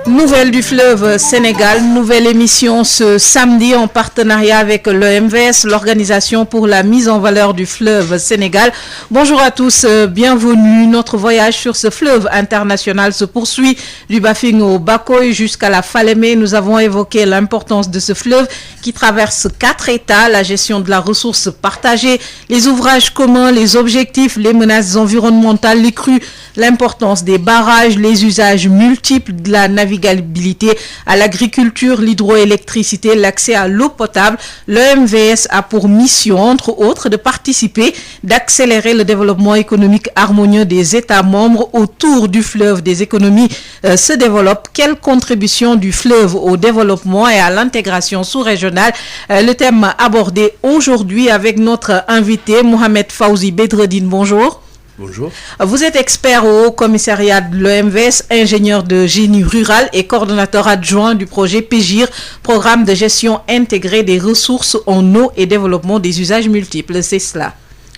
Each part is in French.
Nouvelle du fleuve Sénégal, nouvelle émission ce samedi en partenariat avec l'OMVS, l'Organisation pour la mise en valeur du fleuve Sénégal. Bonjour à tous, bienvenue. Notre voyage sur ce fleuve international se poursuit du Bafing au Bakoy jusqu'à la Falémé. Nous avons évoqué l'importance de ce fleuve qui traverse 4 États, la gestion de la ressource partagée, les ouvrages communs, les objectifs, les menaces environnementales, les crues, l'importance des barrages, les usages multiples de la navigabilité à l'agriculture, l'hydroélectricité, l'accès à l'eau potable. L'OMVS a pour mission, entre autres, de participer, d'accélérer le développement économique harmonieux des États membres autour du fleuve. Des économies se développent. Quelle contribution du fleuve au développement et à l'intégration sous-régionale? Le thème abordé aujourd'hui avec notre invité, Mohamed Fawzi Bedreddine. Bonjour. Bonjour. Vous êtes expert au Haut Commissariat de l'OMVS, ingénieur de génie rural et coordonnateur adjoint du projet PEGIR, programme de gestion intégrée des ressources en eau et développement des usages multiples. C'est cela.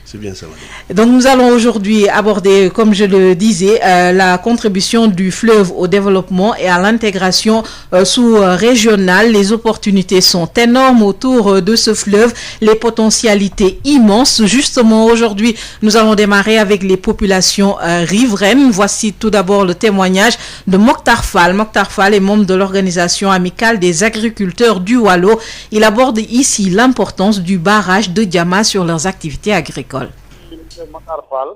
C'est bien ça, madame. Donc nous allons aujourd'hui aborder, comme je le disais, la contribution du fleuve au développement et à l'intégration sous-régionale. Les opportunités sont énormes autour de ce fleuve, les potentialités immenses. Justement, aujourd'hui, nous allons démarrer avec les populations riveraines. Voici tout d'abord le témoignage de Mokhtar Fall. Mokhtar Fall est membre de l'Organisation amicale des agriculteurs du Waalo. Il aborde ici l'importance du barrage de Diama sur leurs activités agricoles. Mokhtar Fall,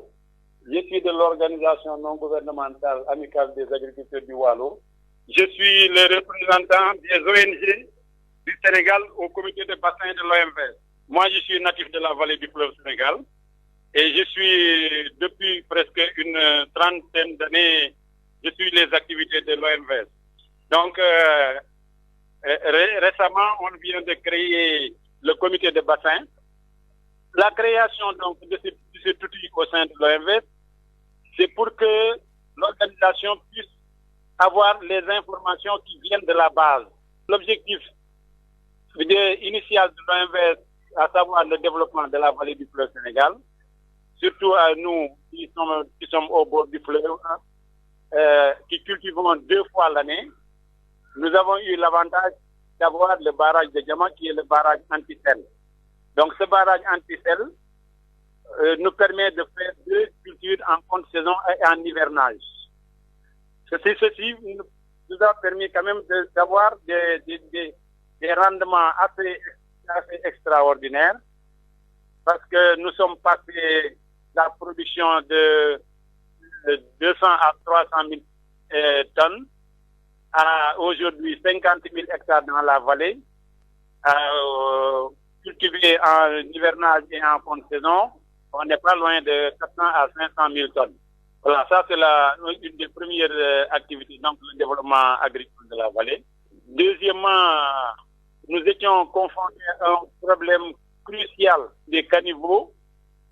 je suis de l'organisation non gouvernementale amicale des agriculteurs du Waalo. Je suis le représentant des ONG du Sénégal au comité de bassin de l'OMVS. Moi, je suis natif de la vallée du fleuve Sénégal et je suis depuis presque une trentaine d'années, je suis les activités de l'OMVS. Donc, récemment, on vient de créer le comité de bassin. La création donc de cet outil au sein de l'OMVS, c'est pour que l'organisation puisse avoir les informations qui viennent de la base. L'objectif initial de l'OMVS, à savoir le développement de la vallée du fleuve Sénégal, surtout à nous qui sommes au bord du fleuve, qui cultivons 2 fois l'année, nous avons eu l'avantage d'avoir le barrage de Diama qui est le barrage anti-sel. Donc ce barrage anti-sel nous permet de faire 2 cultures en contre-saison et en hivernage. Ceci nous a permis quand même d'avoir des rendements assez extraordinaires parce que nous sommes passés la production de 200 à 300 000 tonnes à aujourd'hui 50 000 hectares dans la vallée. Cultivé en hivernage et en fin de saison, on n'est pas loin de 400 à 500 000 tonnes. Voilà, ça c'est une des premières activités, donc le développement agricole de la vallée. Deuxièmement, nous étions confrontés à un problème crucial des caniveaux,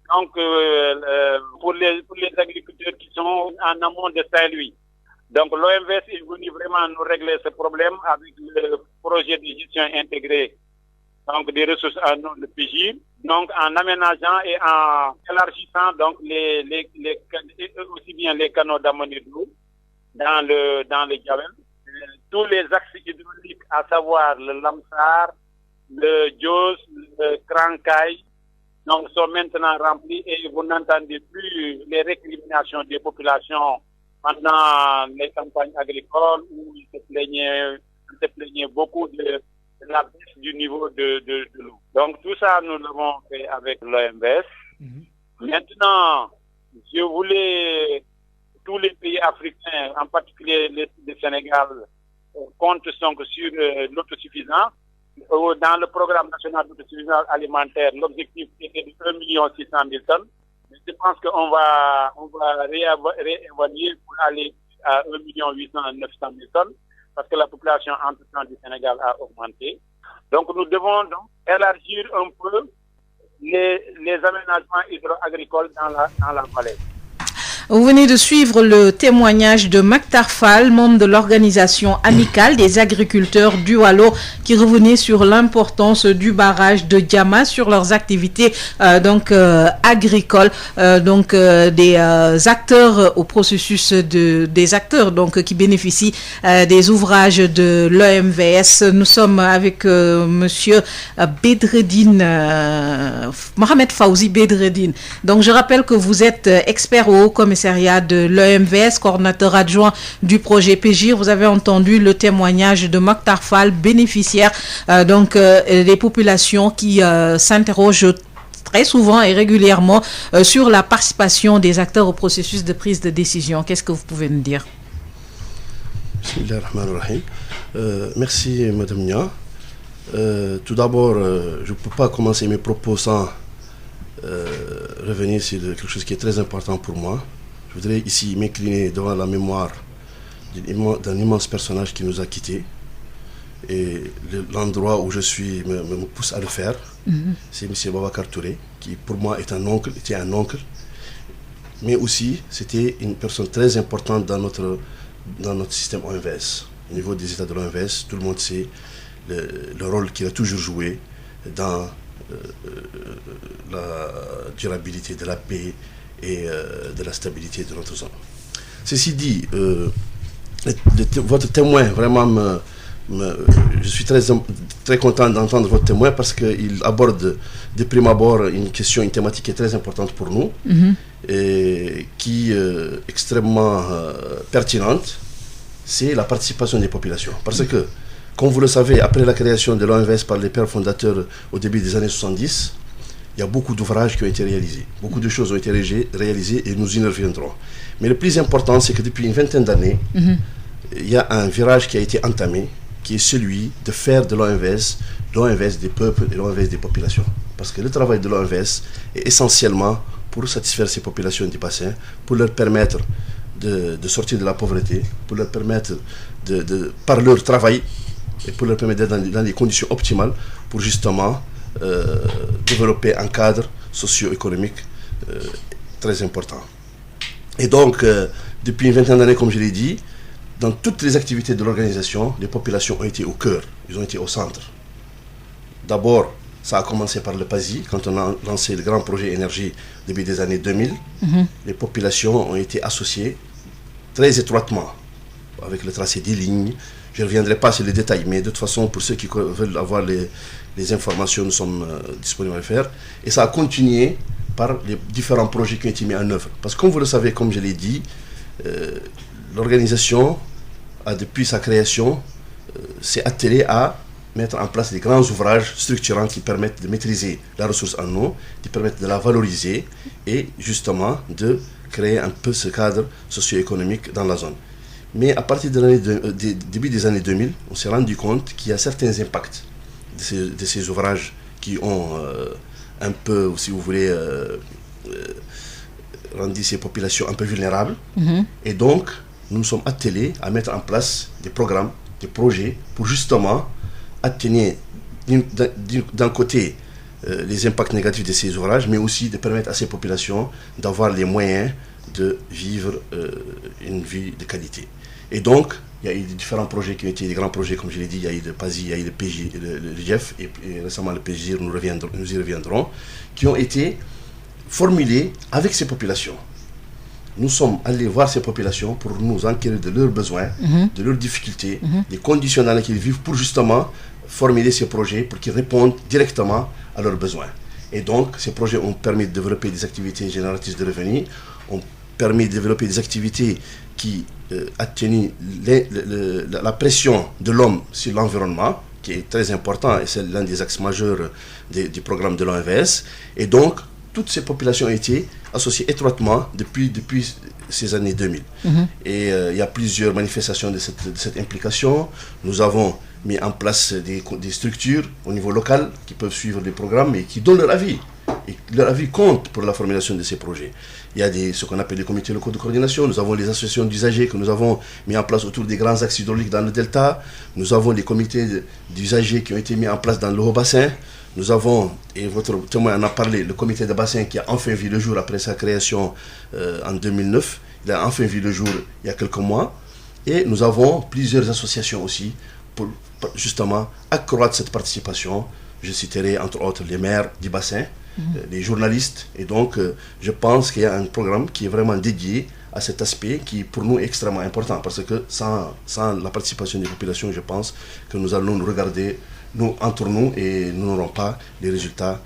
donc pour les agriculteurs qui sont en amont de Saint-Louis. Donc l'OMVS est venu vraiment nous régler ce problème avec le projet de gestion intégrée donc des ressources en eau de PEGIR, donc en aménageant et en élargissant donc aussi bien les canaux d'amener d'eau dans le Diawel, tous les axes hydrauliques, à savoir le Lamsar, le Dios, le Krankai, donc sont maintenant remplis et vous n'entendez plus les récriminations des populations pendant les campagnes agricoles où ils se plaignaient beaucoup de la baisse du niveau de l'eau. Donc tout ça, nous l'avons fait avec l'OMVS. Maintenant, je voulais tous les pays africains, en particulier le Sénégal, comptent sur l'autosuffisance. Dans le programme national d'autosuffisance alimentaire, l'objectif était de 1 600 000 tonnes. Mais je pense qu'on va réévaluer pour aller à 1 800 900 000 tonnes. Parce que la population entre-temps du Sénégal a augmenté. Donc nous devons donc élargir un peu les aménagements hydro-agricoles dans la vallée. Vous venez de suivre le témoignage de Mactar Fall, membre de l'organisation amicale des agriculteurs du Waalo, qui revenait sur l'importance du barrage de Diama sur leurs activités agricoles, des acteurs au processus des acteurs qui bénéficient des ouvrages de l'OMVS. Nous sommes avec monsieur Bedreddine, Mohamed Fawzi Bedreddine. Donc je rappelle que vous êtes expert au commissariat de l'OMVS, coordonnateur adjoint du projet PEGIR. Vous avez entendu le témoignage de Mactar Fall, bénéficiaire des populations qui s'interrogent très souvent et régulièrement sur la participation des acteurs au processus de prise de décision. Qu'est-ce que vous pouvez nous dire? Bismillahirrahmanirrahim. Merci Madame Nia. Tout d'abord, je ne peux pas commencer mes propos sans revenir sur quelque chose qui est très important pour moi. Je voudrais ici m'incliner devant la mémoire d'un immense personnage qui nous a quittés. Et l'endroit où je suis me pousse à le faire. C'est M. Babacar Touré, qui pour moi était un oncle, mais aussi c'était une personne très importante dans notre système OMVS. Au niveau des États de l'OMVS, tout le monde sait le rôle qu'il a toujours joué dans la durabilité de la paix et de la stabilité de notre zone. Ceci dit, votre témoin vraiment je suis très content d'entendre votre témoin parce qu'il aborde de prime abord une thématique qui est très importante pour nous et qui est extrêmement pertinente, c'est la participation des populations. Parce que, comme vous le savez, après la création de l'OMVS par les pères fondateurs au début des années 70, il y a beaucoup d'ouvrages qui ont été réalisés, beaucoup de choses ont été réalisées et nous y reviendrons. Mais le plus important, c'est que depuis une vingtaine d'années, il y a un virage qui a été entamé, qui est celui de faire de l'OMVS des peuples et l'OMVS des populations. Parce que le travail de l'OMVS est essentiellement pour satisfaire ces populations du bassin, pour leur permettre de sortir de la pauvreté, pour leur permettre, par leur travail, et pour leur permettre d'être dans des conditions optimales pour justement développer un cadre socio-économique très important. Et donc, depuis une vingtaine d'années, comme je l'ai dit, dans toutes les activités de l'organisation, les populations ont été au cœur, ils ont été au centre. D'abord, ça a commencé par le PASI, quand on a lancé le grand projet énergie début des années 2000. Les populations ont été associées très étroitement avec le tracé des lignes. Je ne reviendrai pas sur les détails, mais de toute façon, pour ceux qui veulent avoir les informations, nous sommes disponibles à le faire. Et ça a continué par les différents projets qui ont été mis en œuvre. Parce que comme vous le savez, comme je l'ai dit, l'organisation a, depuis sa création, s'est attelée à mettre en place des grands ouvrages structurants qui permettent de maîtriser la ressource en eau, qui permettent de la valoriser et justement de créer un peu ce cadre socio-économique dans la zone. Mais à partir de début des années 2000, on s'est rendu compte qu'il y a certains impacts de ces ouvrages qui ont un peu, si vous voulez, rendu ces populations un peu vulnérables. Et donc, nous nous sommes attelés à mettre en place des programmes, des projets pour justement atténuer d'un côté les impacts négatifs de ces ouvrages, mais aussi de permettre à ces populations d'avoir les moyens de vivre une vie de qualité. Et donc, il y a eu différents projets qui ont été des grands projets, comme je l'ai dit, il y a eu le PASI, il y a eu le PJ, le GEF, et récemment le PGIR, nous y reviendrons, qui ont été formulés avec ces populations. Nous sommes allés voir ces populations pour nous enquérir de leurs besoins, de leurs difficultés, des conditions dans lesquelles ils vivent, pour justement formuler ces projets pour qu'ils répondent directement à leurs besoins. Et donc, ces projets ont permis de développer des activités génératrices de revenus, ont permis de développer des activités qui atténuent la pression de l'homme sur l'environnement, qui est très important, et c'est l'un des axes majeurs du programme de l'OMVS. Et donc, toutes ces populations ont été associées étroitement depuis ces années 2000. Et il y a plusieurs manifestations de cette implication. Nous avons mis en place des structures au niveau local qui peuvent suivre des programmes et qui donnent leur avis. et leur avis compte pour la formulation de ces projets. Il y a ce qu'on appelle les comités locaux de coordination, nous avons les associations d'usagers que nous avons mis en place autour des grands axes hydrauliques dans le delta, nous avons les comités d'usagers qui ont été mis en place dans le haut bassin, nous avons, et votre témoin en a parlé, le comité de bassin qui a enfin vu le jour après sa création en 2009, il a enfin vu le jour il y a quelques mois, et nous avons plusieurs associations aussi pour justement accroître cette participation. Je citerai entre autres les maires du bassin, les journalistes, et donc je pense qu'il y a un programme qui est vraiment dédié à cet aspect qui pour nous est extrêmement important, parce que sans la participation des populations, je pense que nous allons nous regarder entre nous et nous n'aurons pas les résultats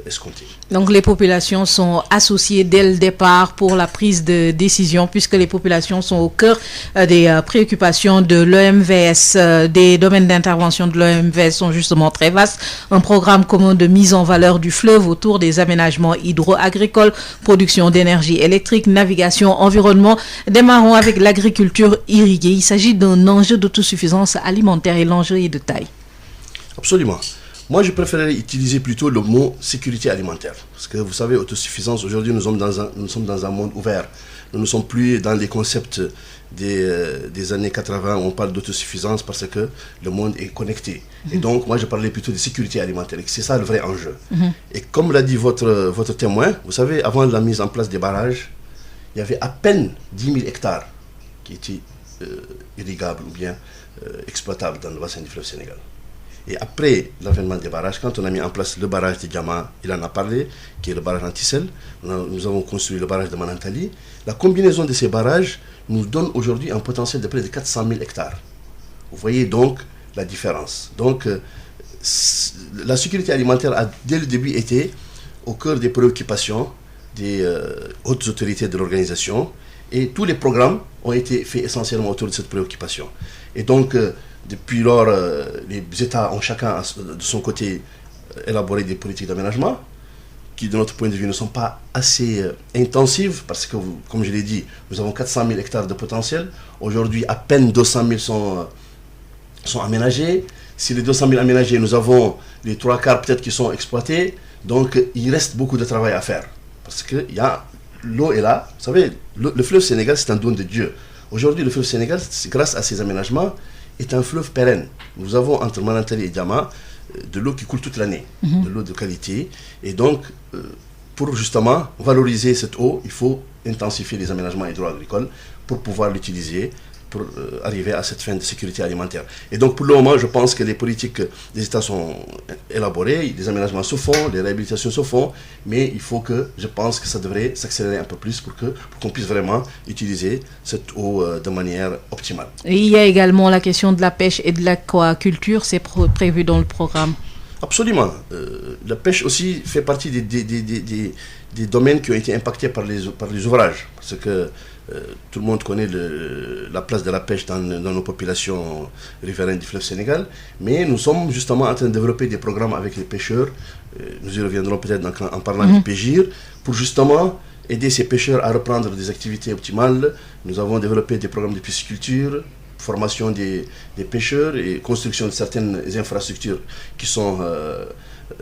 escomptés. Donc les populations sont associées dès le départ pour la prise de décision, puisque les populations sont au cœur des préoccupations de l'OMVS. Des domaines d'intervention de l'OMVS sont justement très vastes. Un programme commun de mise en valeur du fleuve autour des aménagements hydro-agricoles, production d'énergie électrique, navigation, environnement. Démarrons avec l'agriculture irriguée. Il s'agit d'un enjeu d'autosuffisance alimentaire et l'enjeu est de taille. Absolument. Moi, je préférerais utiliser plutôt le mot sécurité alimentaire. Parce que vous savez, autosuffisance, aujourd'hui, nous sommes dans un monde ouvert. Nous ne sommes plus dans les concepts des années 80 où on parle d'autosuffisance parce que le monde est connecté. Et donc, moi, je parlais plutôt de sécurité alimentaire. Et c'est ça le vrai enjeu. Et comme l'a dit votre témoin, vous savez, avant la mise en place des barrages, il y avait à peine 10 000 hectares qui étaient irrigables ou bien exploitables dans le bassin du fleuve Sénégal. Et après l'avènement des barrages, quand on a mis en place le barrage de Diama, il en a parlé, qui est le barrage Anticel, nous avons construit le barrage de Manantali. La combinaison de ces barrages nous donne aujourd'hui un potentiel de près de 400 000 hectares. Vous voyez donc la différence. Donc, la sécurité alimentaire a dès le début été au cœur des préoccupations des hautes autorités de l'organisation, et tous les programmes ont été faits essentiellement autour de cette préoccupation. Et donc, depuis lors, les États ont chacun de son côté élaboré des politiques d'aménagement qui, de notre point de vue, ne sont pas assez intensives parce que, comme je l'ai dit, nous avons 400 000 hectares de potentiel. Aujourd'hui, à peine 200 000 sont aménagés. Si les 200 000 aménagés, nous avons les 3/4 peut-être qui sont exploités. Donc, il reste beaucoup de travail à faire parce que l'eau est là. Vous savez, le fleuve Sénégal, c'est un don de Dieu. Aujourd'hui, le fleuve Sénégal, grâce à ces aménagements, est un fleuve pérenne. Nous avons entre Manantali et Diama de l'eau qui coule toute l'année, de l'eau de qualité. Et donc, pour justement valoriser cette eau, il faut intensifier les aménagements hydro-agricoles pour pouvoir l'utiliser, pour arriver à cette fin de sécurité alimentaire. Et donc, pour le moment, je pense que les politiques des États sont élaborées, les aménagements se font, les réhabilitations se font, mais il faut je pense que ça devrait s'accélérer un peu plus pour qu'on puisse vraiment utiliser cette eau de manière optimale. Et il y a également la question de la pêche et de l'aquaculture, c'est prévu dans le programme. Absolument. La pêche aussi fait partie des domaines qui ont été impactés par les ouvrages, parce que tout le monde connaît la place de la pêche dans nos populations riveraines du fleuve Sénégal, mais nous sommes justement en train de développer des programmes avec les pêcheurs, nous y reviendrons peut-être en parlant du PEGIR, pour justement aider ces pêcheurs à reprendre des activités optimales. Nous avons développé des programmes de pisciculture, formation des pêcheurs et construction de certaines infrastructures qui sont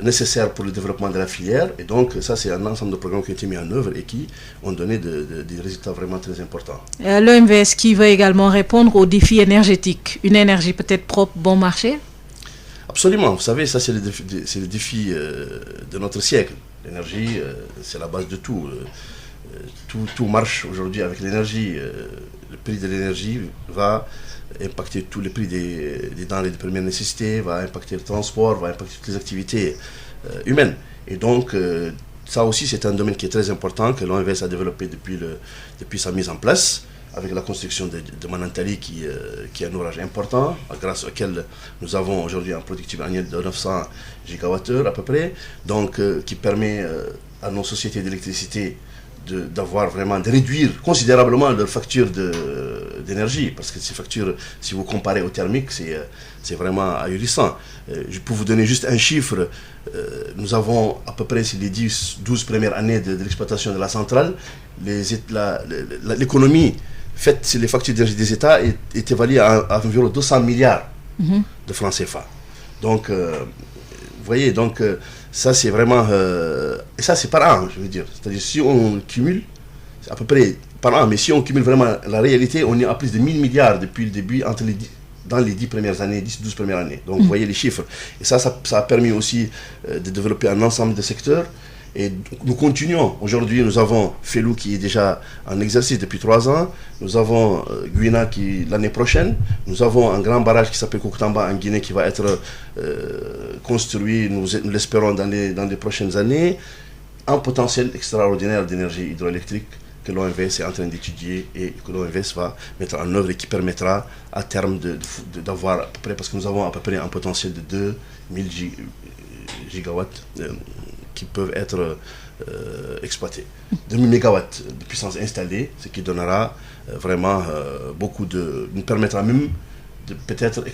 nécessaires pour le développement de la filière. Et donc, ça, c'est un ensemble de programmes qui ont été mis en œuvre et qui ont donné des résultats vraiment très importants. L'OMVS qui veut également répondre aux défis énergétiques. Une énergie peut-être propre, bon marché? Absolument. Vous savez, ça, c'est le défi de notre siècle. L'énergie, c'est la base de tout. Tout marche aujourd'hui avec l'énergie. Le prix de l'énergie va impacter tous les prix des denrées de première nécessité, va impacter le transport, va impacter toutes les activités humaines. Et donc, ça aussi, c'est un domaine qui est très important, que l'OMVS a développé depuis sa mise en place, avec la construction de Manantali, qui est un ouvrage important, grâce auquel nous avons aujourd'hui un productif annuel de 900 gigawattheures à peu près, donc qui permet à nos sociétés d'électricité d'avoir vraiment, de réduire considérablement leur facture d'énergie, parce que ces factures, si vous comparez au thermique, c'est vraiment ahurissant. Je peux vous donner juste un chiffre. Nous avons à peu près, les 12 premières années de l'exploitation de la centrale, l'économie faite sur les factures d'énergie des États est évaluée à environ 200 milliards de francs CFA. Donc, voyez, donc ça c'est vraiment... et ça c'est par an, je veux dire. C'est-à-dire si on cumule, c'est à peu près par an, mais si on cumule vraiment la réalité, on est à plus de 1000 milliards depuis le début, dans les 10 premières années, 10-12 premières années. Donc vous voyez les chiffres. Et ça a permis aussi de développer un ensemble de secteurs. Et nous continuons. Aujourd'hui, nous avons Felou qui est déjà en exercice depuis 3 ans. Nous avons Guyana qui l'année prochaine. Nous avons un grand barrage qui s'appelle Koukotamba en Guinée qui va être construit, nous l'espérons, dans les prochaines années. Un potentiel extraordinaire d'énergie hydroélectrique que l'OMVS est en train d'étudier et que l'OMVS va mettre en œuvre et qui permettra à terme d'avoir à peu près, parce que nous avons à peu près un potentiel de 2000 gigawatts qui peuvent être exploités. 2000 mégawatts de puissance installée, ce qui donnera vraiment nous permettra même peut-être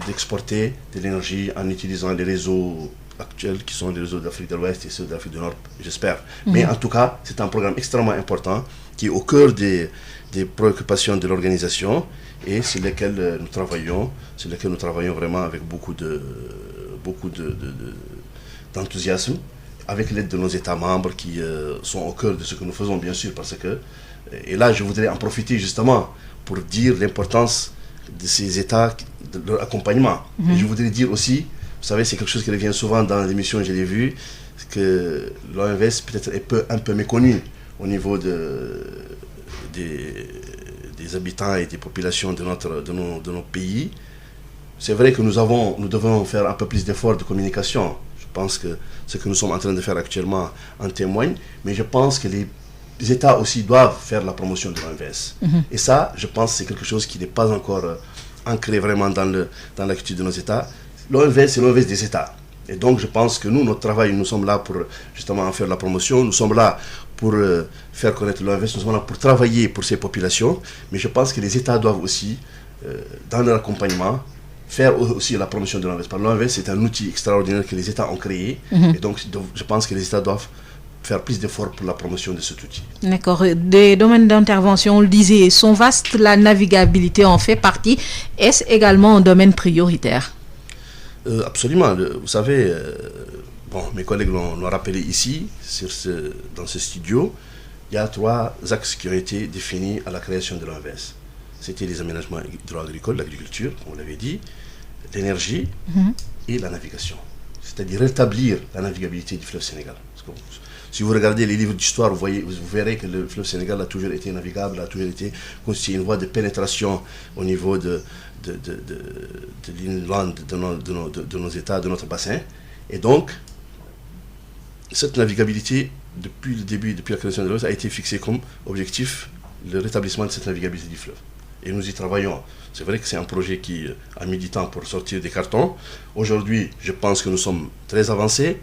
d'exporter de l'énergie en utilisant les réseaux actuels qui sont les réseaux d'Afrique de l'Ouest et ceux d'Afrique du Nord, j'espère. Mais en tout cas, c'est un programme extrêmement important qui est au cœur des préoccupations de l'organisation et sur lesquelles nous travaillons, vraiment avec beaucoup d'enthousiasme, avec l'aide de nos États membres qui sont au cœur de ce que nous faisons, bien sûr, parce que, et là je voudrais en profiter justement pour dire l'importance de ces États, de leur accompagnement. Et je voudrais dire aussi, vous savez, c'est quelque chose qui revient souvent dans l'émission, je l'ai vu, que l'OMVS peut-être est un peu méconnu au niveau des habitants et des populations de nos pays. C'est vrai que nous devons faire un peu plus d'efforts de communication. Je pense que ce que nous sommes en train de faire actuellement en témoigne, mais je pense que les États aussi doivent faire la promotion de l'OMVS. Et ça, je pense que c'est quelque chose qui n'est pas encore ancré vraiment dans l'attitude de nos États. L'OMVS, c'est l'OMVS des États. Et donc, je pense que notre travail, nous sommes là pour justement en faire la promotion, nous sommes là pour faire connaître l'OMVS, nous sommes là pour travailler pour ces populations, mais je pense que les États doivent aussi, dans leur accompagnement, faire aussi la promotion de l'OMVS. Parce que l'OMVS, c'est un outil extraordinaire que les États ont créé, et donc je pense que les États doivent faire plus d'efforts pour la promotion de cet outil. D'accord. Des domaines d'intervention, on le disait, sont vastes, la navigabilité en fait partie. Est-ce également un domaine prioritaire? Absolument. Vous savez, mes collègues l'ont rappelé ici, dans ce studio, il y a 3 axes qui ont été définis à la création de l'OMVS. C'était les aménagements hydro-agricoles, l'agriculture, on l'avait dit, l'énergie et la navigation. C'est-à-dire rétablir la navigabilité du fleuve Sénégal. Si vous regardez les livres d'histoire, vous verrez que le fleuve Sénégal a toujours été navigable, a toujours été constitué une voie de pénétration au niveau de l'inland de nos États, de notre bassin. Et donc, cette navigabilité, depuis le début, depuis la création de l'OMVS, a été fixée comme objectif le rétablissement de cette navigabilité du fleuve. Et nous y travaillons. C'est vrai que c'est un projet qui a mis du temps pour sortir des cartons. Aujourd'hui, je pense que nous sommes très avancés.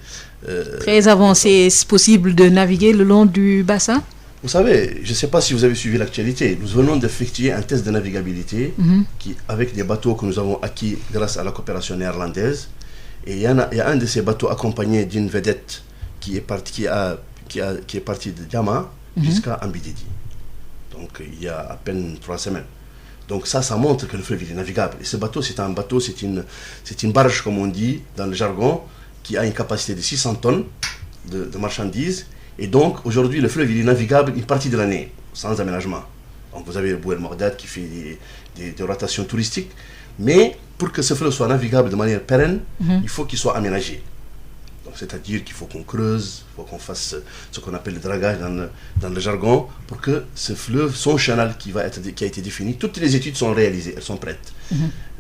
Très avancés, est-ce possible de naviguer le long du bassin? Vous savez, je ne sais pas si vous avez suivi l'actualité. Nous venons d'effectuer un test de navigabilité avec des bateaux que nous avons acquis grâce à la coopération néerlandaise. Et il y a un de ces bateaux accompagné d'une vedette qui est partie de Diama jusqu'à Ambididi. Donc il y a à peine 3 semaines. Donc ça montre que le fleuve est navigable. Et ce bateau, c'est une barge, comme on dit dans le jargon, qui a une capacité de 600 tonnes de marchandises. Et donc aujourd'hui, le fleuve est navigable une partie de l'année, sans aménagement. Donc vous avez le Bouel Mordat qui fait des rotations touristiques. Mais pour que ce fleuve soit navigable de manière pérenne, il faut qu'il soit aménagé. C'est-à-dire qu'il faut qu'on creuse, il faut qu'on fasse ce qu'on appelle le dragage dans le jargon, pour que ce fleuve, son canal qui a été défini, toutes les études sont réalisées, elles sont prêtes.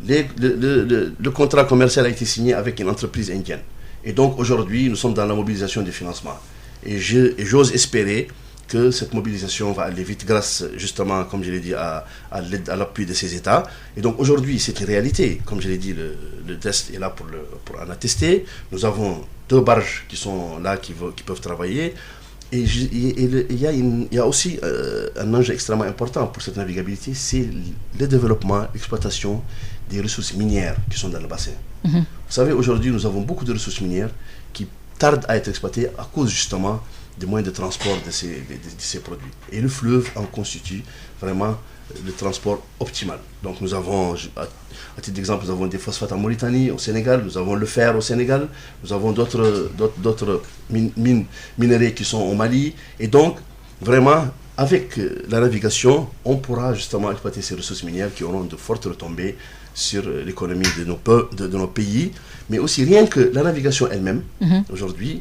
Le contrat commercial a été signé avec une entreprise indienne. Et donc aujourd'hui, nous sommes dans la mobilisation des financements. Et j'ose espérer que cette mobilisation va aller vite grâce justement, comme je l'ai dit, à l'appui de ces États. Et donc aujourd'hui, c'est une réalité. Comme je l'ai dit, le test est là pour en attester. Nous avons 2 barges qui sont là, qui peuvent travailler. Et il y a aussi un enjeu extrêmement important pour cette navigabilité, c'est le développement, l'exploitation des ressources minières qui sont dans le bassin. Vous savez, aujourd'hui, nous avons beaucoup de ressources minières qui tardent à être exploitées à cause justement des moyens de transport de ces produits. Et le fleuve en constitue vraiment le transport optimal. Donc nous avons, à titre d'exemple, nous avons des phosphates en Mauritanie, au Sénégal, nous avons le fer au Sénégal, nous avons d'autres minéraux qui sont au Mali. Et donc, vraiment, avec la navigation, on pourra justement exploiter ces ressources minières qui auront de fortes retombées sur l'économie de nos pays. Mais aussi, rien que la navigation elle-même, aujourd'hui,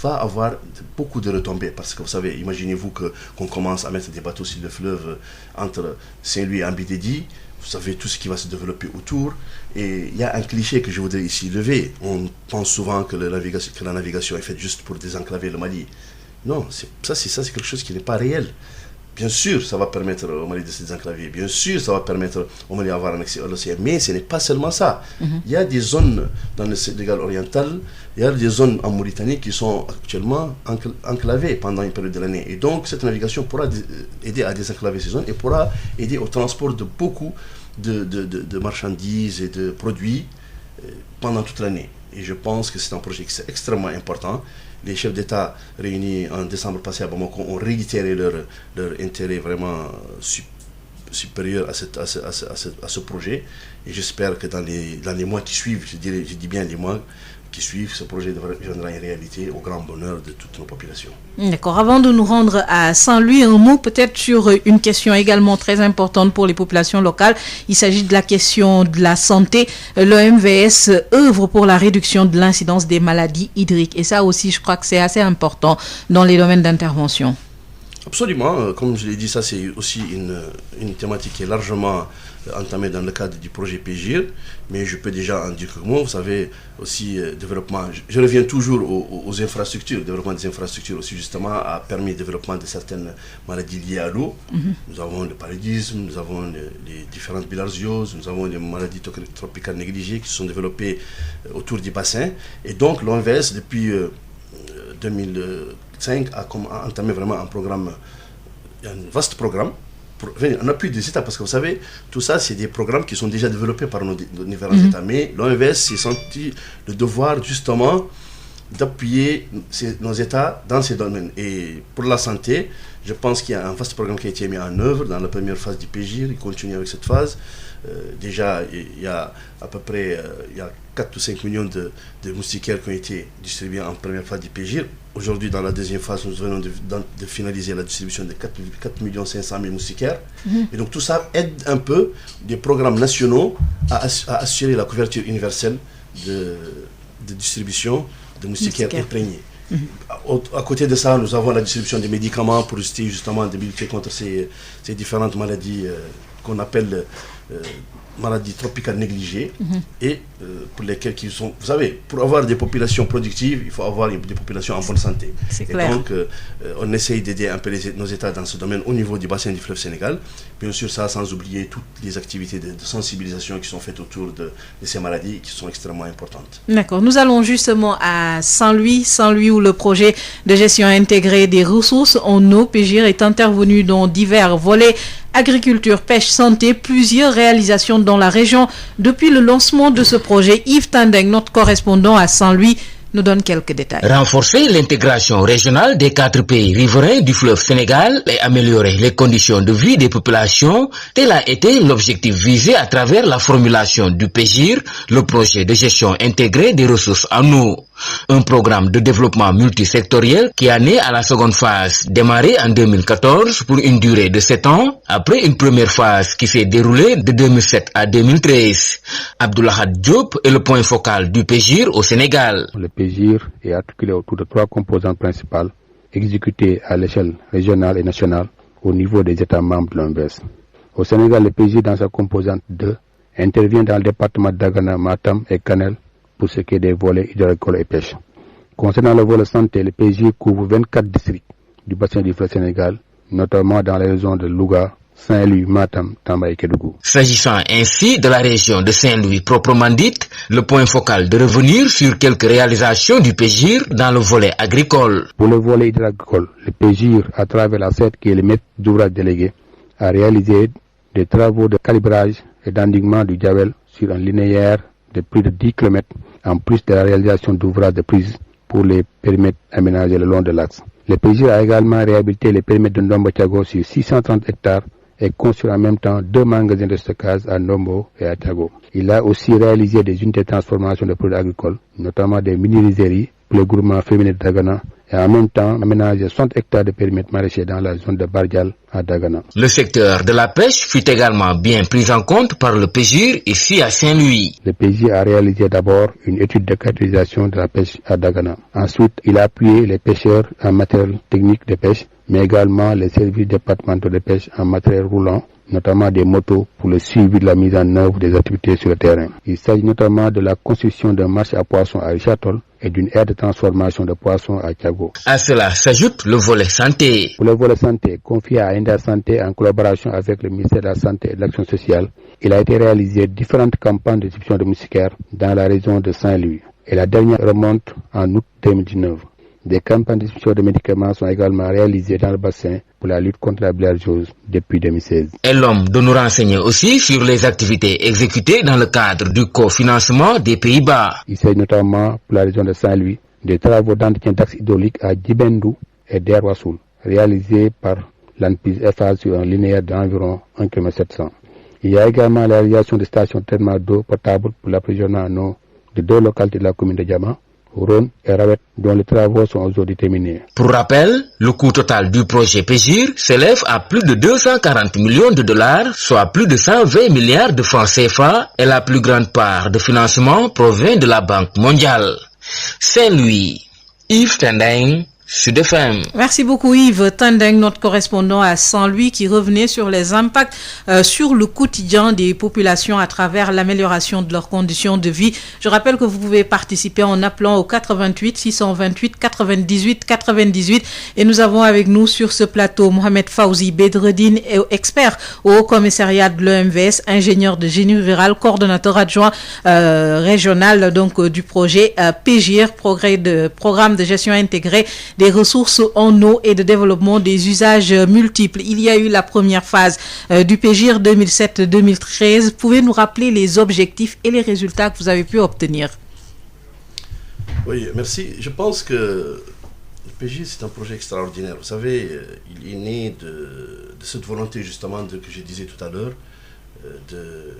va avoir beaucoup de retombées. Parce que vous savez, imaginez-vous qu'on commence à mettre des bateaux sur le fleuve entre Saint-Louis et Ambidédi. Vous savez tout ce qui va se développer autour. Et il y a un cliché que je voudrais ici lever. On pense souvent que la navigation est faite juste pour désenclaver le Mali. Non, c'est quelque chose qui n'est pas réel. Bien sûr, ça va permettre au Mali de se désenclaver. Bien sûr, ça va permettre au Mali d'avoir un accès à l'océan. Mais ce n'est pas seulement ça. Il y a des zones dans le Sénégal oriental, il y a des zones en Mauritanie qui sont actuellement enclavées pendant une période de l'année. Et donc, cette navigation pourra aider à désenclaver ces zones et pourra aider au transport de beaucoup de marchandises et de produits pendant toute l'année. Et je pense que c'est un projet qui est extrêmement important. Les chefs d'État réunis en décembre passé à Bamako ont réitéré leur intérêt vraiment supérieur à ce projet. Et j'espère que dans les mois qui suivent, je dis bien les mois qui suivent, ce projet deviendra une réalité au grand bonheur de toutes nos populations. D'accord. Avant de nous rendre à Saint-Louis, un mot peut-être sur une question également très importante pour les populations locales. Il s'agit de la question de la santé. L'OMVS œuvre pour la réduction de l'incidence des maladies hydriques. Et ça aussi, je crois que c'est assez important dans les domaines d'intervention. Absolument. Comme je l'ai dit, ça c'est aussi une thématique qui est largement entamée dans le cadre du projet PGIR, mais je peux déjà en dire quelques mots. Vous savez, aussi développement, je reviens toujours aux infrastructures. Le développement des infrastructures aussi justement a permis le développement de certaines maladies liées à l'eau. Nous avons le paludisme, nous avons les différentes bilharzioses, nous avons les maladies tropicales négligées qui se sont développées autour du bassin. Et donc l'OMVS depuis 2005 a entamé vraiment un programme, un vaste programme, en appui des États, parce que vous savez, tout ça, c'est des programmes qui sont déjà développés par nos différents États. Mais l'OMVS s'est senti le devoir, justement, d'appuyer nos États dans ces domaines. Et pour la santé, je pense qu'il y a un vaste programme qui a été mis en œuvre dans la première phase du PGIR. Il continue avec cette phase. Déjà, il y a à peu près 4 ou 5 millions de moustiquaires qui ont été distribués en première phase du PGIR. Aujourd'hui, dans la deuxième phase, nous venons de finaliser la distribution de 4 500 000 moustiquaires. Et donc tout ça aide un peu des programmes nationaux à assurer la couverture universelle de distribution de moustiquaires imprégnés. À côté de ça, nous avons la distribution des médicaments pour justement de lutter contre ces différentes maladies qu'on appelle maladies tropicales négligées et pour lesquelles qui sont, vous savez, pour avoir des populations productives, il faut avoir des populations en bonne santé. Et clair. Donc, on essaye d'aider un peu nos États dans ce domaine au niveau du bassin du fleuve Sénégal. Bien sûr, ça sans oublier toutes les activités de sensibilisation qui sont faites autour de ces maladies qui sont extrêmement importantes. D'accord. Nous allons justement à Saint-Louis où le projet de gestion intégrée des ressources en eau, PGIR, est intervenu dans divers volets. Agriculture, pêche, santé, plusieurs réalisations dans la région. Depuis le lancement de ce projet, Yves Tandeng, notre correspondant à Saint-Louis, nous donne quelques détails. Renforcer l'intégration régionale des 4 pays riverains du fleuve Sénégal et améliorer les conditions de vie des populations, tel a été l'objectif visé à travers la formulation du PGIR, le projet de gestion intégrée des ressources en eau. Un programme de développement multisectoriel qui a né à la seconde phase, démarrée en 2014 pour une durée de 7 ans, après une première phase qui s'est déroulée de 2007 à 2013. Abdoulahad Diop est le point focal du PGIR au Sénégal. Le PGIR est articulé autour de 3 composantes principales, exécutées à l'échelle régionale et nationale au niveau des États membres de l'OMVS. Au Sénégal, le PGIR, dans sa composante 2, intervient dans le département d'Agana, Matam et Kanel pour ce qui est des volets hydroagricoles et pêche. Concernant le volet santé, le PGIR couvre 24 districts du bassin du fleuve Sénégal, notamment dans les régions de Louga, Saint-Louis, Matam, Tamba et Kédougou. S'agissant ainsi de la région de Saint-Louis proprement dite, le point focal de revenir sur quelques réalisations du PGIR dans le volet agricole. Pour le volet hydroagricole, le PGIR, à travers la SED qui est le maître d'ouvrage délégué, a réalisé des travaux de calibrage et d'endiguement du Djabel sur un linéaire de plus de 10 km, en plus de la réalisation d'ouvrages de prise pour les périmètres aménagés le long de l'axe. Le PGIR a également réhabilité les périmètres de Ndombo Thiago sur 630 hectares et construit en même temps 2 magasins de stockage à Nombo et à Tago. Il a aussi réalisé des unités de transformation de produits agricoles, notamment des mini-rizeries pour le groupement féminin de Dagana, et en même temps aménagé 60 hectares de périmètre maraîcher dans la zone de Bardial à Dagana. Le secteur de la pêche fut également bien pris en compte par le PGIR ici à Saint-Louis. Le PGIR a réalisé d'abord une étude de caractérisation de la pêche à Dagana. Ensuite, il a appuyé les pêcheurs en matériel technique de pêche, mais également les services départementaux de pêche en matériel roulant, notamment des motos pour le suivi de la mise en œuvre des activités sur le terrain. Il s'agit notamment de la construction d'un marché à poissons à Richard-Toll et d'une aire de transformation de poissons à Thiago. À cela s'ajoute le volet santé. Pour le volet santé, confié à Inda Santé en collaboration avec le ministère de la Santé et de l'Action sociale, il a été réalisé différentes campagnes de distribution de moustiquaires dans la région de Saint-Louis. Et la dernière remonte en août 2019. Des campagnes de distribution de médicaments sont également réalisées dans le bassin pour la lutte contre la bilharziose depuis 2016. Et l'homme de nous renseigner aussi sur les activités exécutées dans le cadre du cofinancement des Pays-Bas. Il s'agit notamment pour la région de Saint-Louis des travaux d'entretien d'axes hydrauliques à Djibendou et d'Erwassoul, réalisés par l'entreprise FA sur un linéaire d'environ 1,7 km. Il y a également la réalisation de stations de traitement d'eau potable pour l'approvisionnement en eau de 2 localités de la commune de Diama, Rhône et Rawet, dont les travaux sont aujourd'hui terminés. Pour rappel, le coût total du projet PGIR s'élève à plus de 240 millions de dollars, soit plus de 120 milliards de francs CFA, et la plus grande part de financement provient de la Banque mondiale. Saint-Louis, Yves Tendeng, Sud FM. Merci beaucoup Yves Tendeng, notre correspondant à Saint-Louis, qui revenait sur les impacts sur le quotidien des populations à travers l'amélioration de leurs conditions de vie. Je rappelle que vous pouvez participer en appelant au 88 628 98 98 et nous avons avec nous sur ce plateau Mohamed Fawzi Bedreddine, expert au Haut Commissariat de l'EMVS, ingénieur de génie rural, coordonnateur adjoint régional du projet PGIR, programme de gestion intégrée des ressources en eau et de développement des usages multiples. Il y a eu la première phase du PGIR 2007-2013. Pouvez nous rappeler les objectifs et les résultats que vous avez pu obtenir? Oui, merci. Je pense que le PGIR, c'est un projet extraordinaire. Vous savez, il est né de cette volonté justement que je disais tout à l'heure, de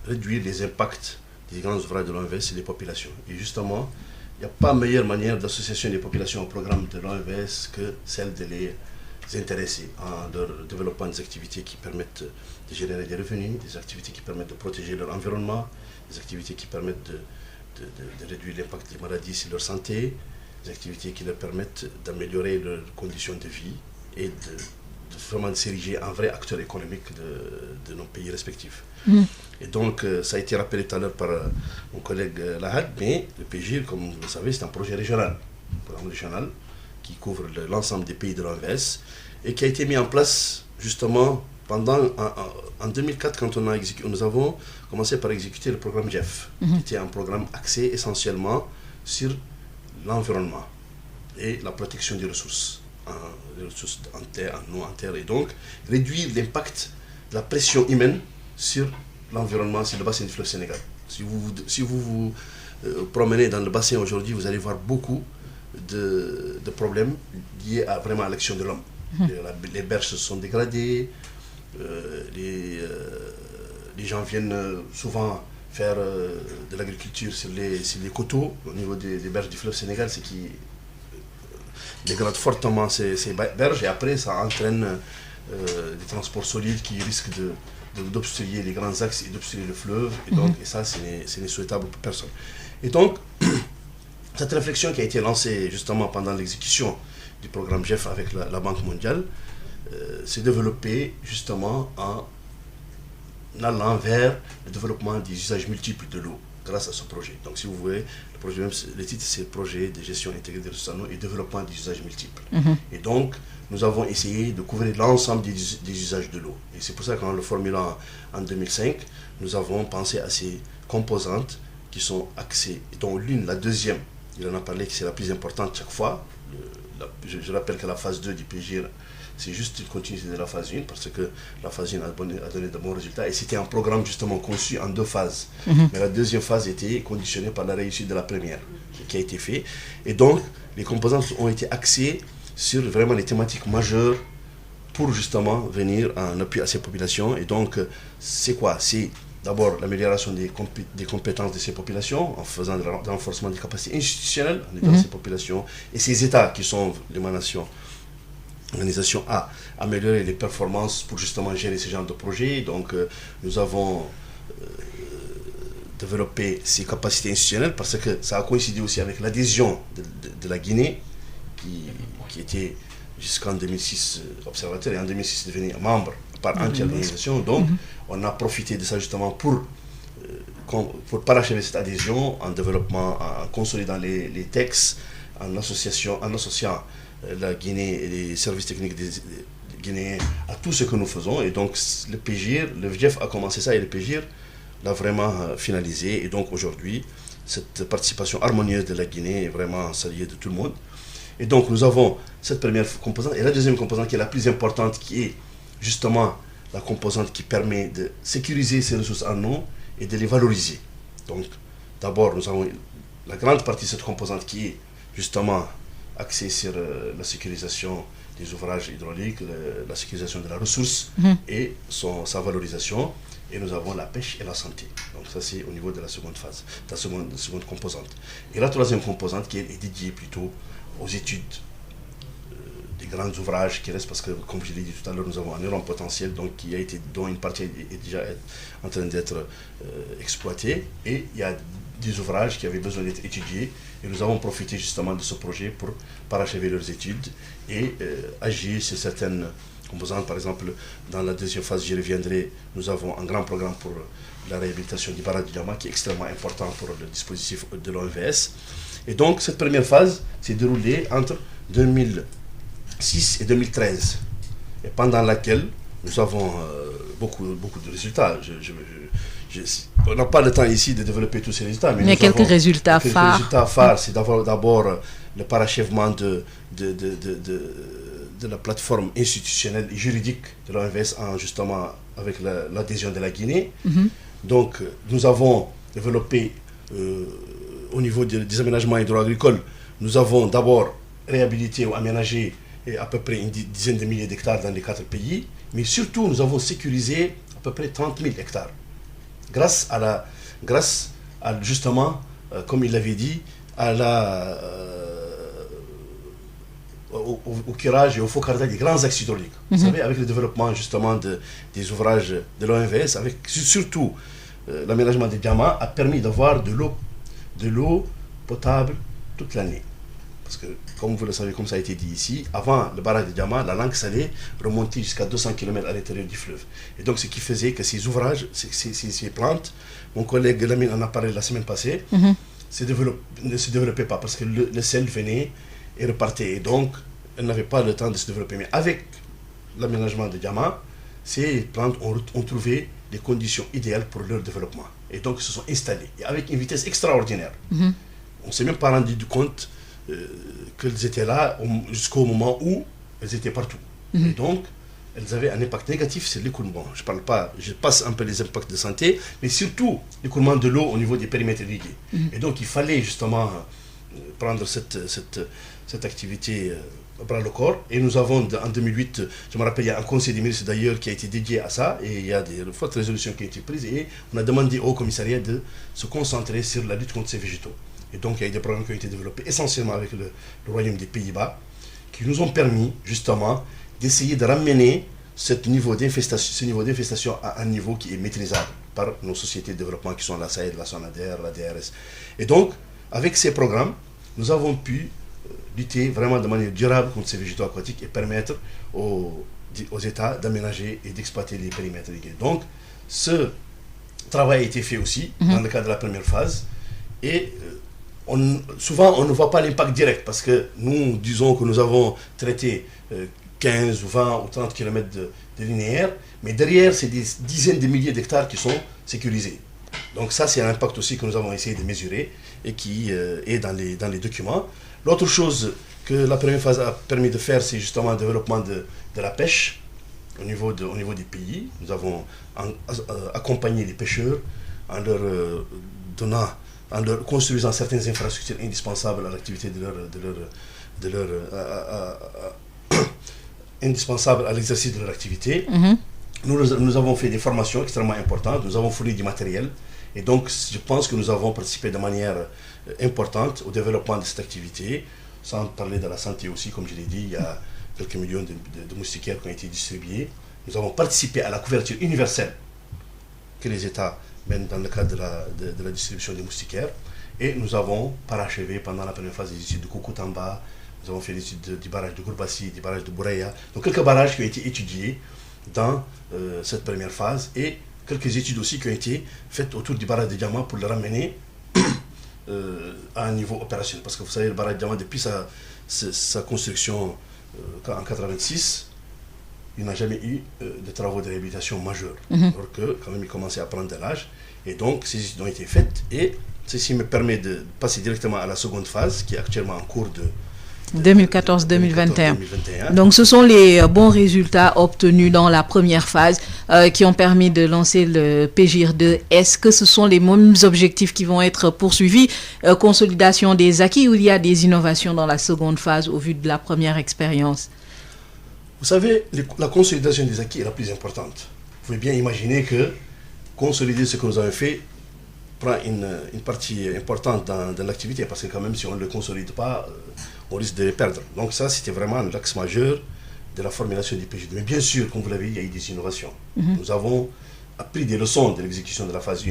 réduire les impacts des grands ouvrages de l'OMVS et des populations. Et justement, il n'y a pas meilleure manière d'association des populations au programme de l'OMVS que celle de les intéresser en leur développant des activités qui permettent de générer des revenus, des activités qui permettent de protéger leur environnement, des activités qui permettent de réduire l'impact des maladies sur leur santé, des activités qui leur permettent d'améliorer leurs conditions de vie et de vraiment s'ériger en vrai acteur économique de nos pays respectifs. Et donc, ça a été rappelé tout à l'heure par mon collègue Lahad, mais le PGIR, comme vous le savez, c'est un projet régional, un programme régional qui couvre l'ensemble des pays de l'OMVS et qui a été mis en place justement en 2004, quand nous avons commencé par exécuter le programme GEF, qui était un programme axé essentiellement sur l'environnement et la protection des ressources en terre, en eau, en terre, et donc réduire l'impact de la pression humaine sur l'environnement, sur le bassin du fleuve Sénégal. Si vous vous promenez dans le bassin aujourd'hui, vous allez voir beaucoup de problèmes liés vraiment à l'action de l'homme. Les berges se sont dégradées, les gens viennent souvent faire de l'agriculture sur les coteaux au niveau des berges du fleuve Sénégal, ce qui dégrade fortement ces berges, et après ça entraîne des transports solides qui risquent d'obstruer les grands axes et d'obstruer le fleuve, et ça c'est souhaitable pour personne. Et donc cette réflexion qui a été lancée justement pendant l'exécution du programme GEF avec la Banque mondiale s'est développée justement en allant vers le développement des usages multiples de l'eau grâce à ce projet. Donc si vous voulez, le titre c'est projet de gestion intégrée des ressources en eau et développement des usages multiples. Et donc nous avons essayé de couvrir l'ensemble des usages de l'eau. Et c'est pour ça qu'en le formulant en 2005, nous avons pensé à ces composantes qui sont axées, dont la deuxième, il en a parlé que c'est la plus importante chaque fois. Je rappelle que la phase 2 du PGIR, c'est juste une continuité de la phase 1, parce que la phase 1 a donné de bons résultats, et c'était un programme justement conçu en 2 phases. Mais la deuxième phase était conditionnée par la réussite de la première, qui a été fait. Et donc, les composantes ont été axées sur vraiment les thématiques majeures pour justement venir en appui à ces populations. Et donc, c'est quoi? C'est d'abord l'amélioration des compétences de ces populations en faisant de renforcement des capacités institutionnelles en aidant ces populations et ces États qui sont l'émanation, l'organisation à améliorer les performances pour justement gérer ce genre de projet. Donc, nous avons développé ces capacités institutionnelles parce que ça a coïncidé aussi avec l'adhésion de la Guinée qui était jusqu'en 2006 observateur et en 2006 devenu membre par entière de l'organisation. Donc, on a profité de ça justement pour parachever cette adhésion en développement, en consolidant les textes, en associant la Guinée et les services techniques des Guinéens à tout ce que nous faisons. Et donc, le PGIR, le VGF a commencé ça et le PGIR l'a vraiment finalisé. Et donc, aujourd'hui, cette participation harmonieuse de la Guinée est vraiment saluée de tout le monde. Et donc, nous avons cette première composante. Et la deuxième composante qui est la plus importante, qui est justement la composante qui permet de sécuriser ces ressources en eau et de les valoriser. Donc, d'abord, nous avons la grande partie de cette composante qui est justement axée sur la sécurisation des ouvrages hydrauliques, la sécurisation de la ressource et sa valorisation. Et nous avons la pêche et la santé. Donc ça, c'est au niveau de la seconde phase, de la seconde composante. Et la troisième composante qui est dédiée plutôt aux études des grands ouvrages qui restent, parce que, comme je l'ai dit tout à l'heure, nous avons un énorme potentiel dont une partie est déjà en train d'être exploitée. Et il y a des ouvrages qui avaient besoin d'être étudiés. Et nous avons profité justement de ce projet pour parachever leurs études et agir sur certaines composantes. Par exemple, dans la deuxième phase, j'y reviendrai, nous avons un grand programme pour la réhabilitation du barrage du Diamant qui est extrêmement important pour le dispositif de l'OMVS. Et donc, cette première phase s'est déroulée entre 2006 et 2013, et pendant laquelle nous avons beaucoup de résultats. On n'a pas le temps ici de développer tous ces résultats, mais il y a quelques résultats phares. Résultats phares, c'est d'abord le parachèvement de la plateforme institutionnelle et juridique de l'OMVS justement avec l'adhésion de la Guinée. Donc, nous avons développé au niveau des aménagements hydro-agricoles, nous avons d'abord réhabilité ou aménagé à peu près une dizaine de milliers d'hectares dans les 4 pays, mais surtout nous avons sécurisé à peu près 30 000 hectares. Grâce à justement, comme il l'avait dit, au curage et au focardage des grands axes hydrauliques. Vous savez, avec le développement justement des ouvrages de l'OMVS, avec surtout l'aménagement des diamants, a permis d'avoir de l'eau potable toute l'année. Parce que, comme vous le savez, comme ça a été dit ici, avant le barrage de Diamant, la langue salée remontait jusqu'à 200 km à l'intérieur du fleuve. Et donc, ce qui faisait que ces ouvrages, ces plantes, mon collègue Lamine en a parlé la semaine passée, ne se développaient pas parce que le sel venait et repartait. Et donc, elles n'avaient pas le temps de se développer. Mais avec l'aménagement de Diamant, ces plantes ont trouvé les conditions idéales pour leur développement. Et donc, elles se sont installées. Et avec une vitesse extraordinaire. On ne s'est même pas rendu compte qu'elles étaient là jusqu'au moment où elles étaient partout. Et donc, elles avaient un impact négatif sur l'écoulement. Je passe un peu les impacts de santé, mais surtout l'écoulement de l'eau au niveau des périmètres irrigués. Et donc, il fallait justement prendre cette activité à bras le corps. Et nous avons, en 2008, je me rappelle, il y a un conseil des ministres d'ailleurs qui a été dédié à ça, et il y a des fortes résolutions qui ont été prises, et on a demandé au commissariat de se concentrer sur la lutte contre ces végétaux. Et donc, il y a eu des programmes qui ont été développés essentiellement avec le Royaume des Pays-Bas, qui nous ont permis justement d'essayer de ramener ce niveau d'infestation à un niveau qui est maîtrisable par nos sociétés de développement qui sont la SAED, la SONADER, la DRS. Et donc, avec ces programmes, nous avons pu lutter vraiment de manière durable contre ces végétaux aquatiques et permettre aux États d'aménager et d'exploiter les périmètres irrigués. Donc, ce travail a été fait aussi dans le cadre de la première phase. Et souvent, on ne voit pas l'impact direct parce que nous disons que nous avons traité 15 ou 20 ou 30 km de linéaire, mais derrière, c'est des dizaines de milliers d'hectares qui sont sécurisés. Donc ça, c'est un impact aussi que nous avons essayé de mesurer et qui est dans les documents. L'autre chose que la première phase a permis de faire, c'est justement le développement de la pêche au niveau des pays. Nous avons accompagné les pêcheurs en leur construisant certaines infrastructures indispensables à l'activité indispensables à l'exercice de leur activité. Nous avons fait des formations extrêmement importantes, nous avons fourni du matériel, et donc je pense que nous avons participé de manière importante au développement de cette activité, sans parler de la santé aussi, comme je l'ai dit, il y a quelques millions de moustiquaires qui ont été distribués. Nous avons participé à la couverture universelle que les États mènent dans le cadre de la distribution des moustiquaires, et nous avons parachevé pendant la première phase des études de Kokoutamba, nous avons fait l'étude du barrage de Gourbassi, du barrage de Bouraya, donc quelques barrages qui ont été étudiés dans cette première phase, et quelques études aussi qui ont été faites autour du barrage de Diamant pour le ramener à un niveau opérationnel. Parce que vous savez, le barrage de Diamant, depuis sa construction en 1986, il n'a jamais eu de travaux de réhabilitation majeurs. Alors que, quand même, il commençait à prendre de l'âge. Et donc, ces études ont été faites. Et ceci me permet de passer directement à la seconde phase, qui est actuellement en cours de 2014-2021. Donc ce sont les bons résultats obtenus dans la première phase qui ont permis de lancer le PGIR2. Est-ce que ce sont les mêmes objectifs qui vont être poursuivis, consolidation des acquis, ou il y a des innovations dans la seconde phase au vu de la première expérience? Vous savez, la consolidation des acquis est la plus importante. Vous pouvez bien imaginer que consolider ce que nous avons fait prend une partie importante dans l'activité, parce que quand même, si on ne le consolide pas, on risque de les perdre. Donc ça, c'était vraiment l'axe majeur de la formulation du PGIR2. Mais bien sûr, comme vous l'avez dit, il y a eu des innovations. Nous avons appris des leçons de l'exécution de la phase 1.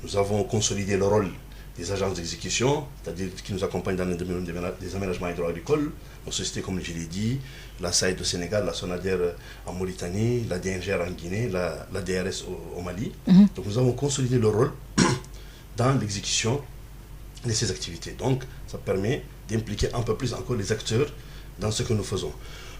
Nous avons consolidé le rôle des agences d'exécution, c'est-à-dire qui nous accompagnent dans le domaine des aménagements hydro-agricoles, nos sociétés, comme je l'ai dit, la SAID au Sénégal, la SONADER en Mauritanie, la DNGR en Guinée, la DRS au Mali. Donc nous avons consolidé le rôle dans l'exécution de ces activités. Donc ça permet d'impliquer un peu plus encore les acteurs dans ce que nous faisons.